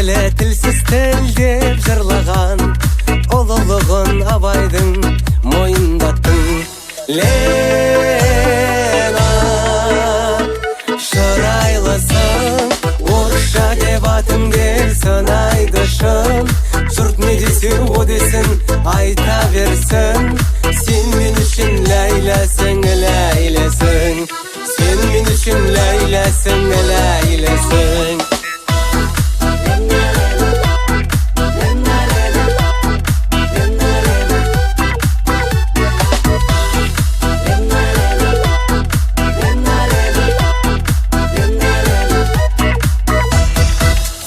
тілі тілсіз тілдеп жырлаған, ұлылығын Абайдың мойындаттың. Лена, шырайлысың, орысша деп атың келсін айдышым. Жұрт не десе о десін, айта берсін. Сен мен үшін ләйләсің, ләйләсің. Сен мен үшін ләйләсің, ләйләсің.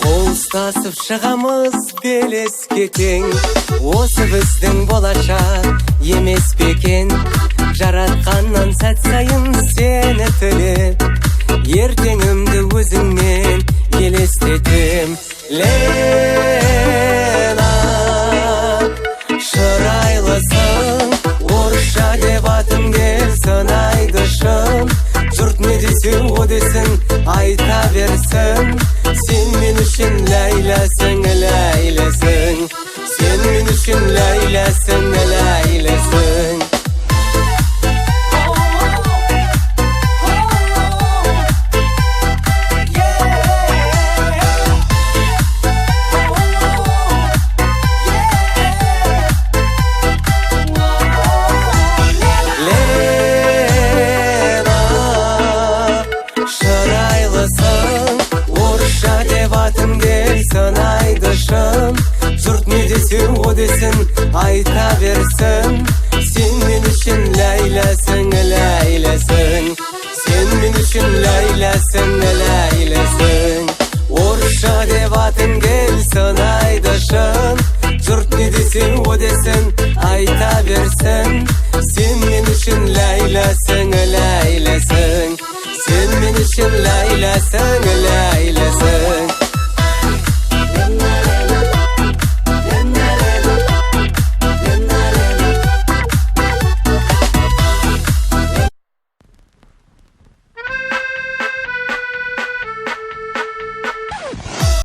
Қол шығамыз белеске тең, осы біздің болашақ емес пе екен? Жаратқаннан сәт сайын сені тілеп, ертеңімді өзіңмен елестетем. Лена, шырайлысың, орысша деп атың келсін айдышым. Жұрт не десе о десін, айта берсін. Сен мен үшін ләйләсің, ләйләсің. Сен мен үшін ләйләсің, ләйләсің. Жұрт не десе о десін, айта берсін. Сен мен үшін ләйләсің, ләйләсің. Сен мен үшін ләйләсің, ләйләсің. Орысша деп атың келсін айдышым. Жұрт не десе о десін, айта берсін. Сен мен үшін ләйләсің, ләйләсің. Сен мен үшін ләйләсің, ләйләсің.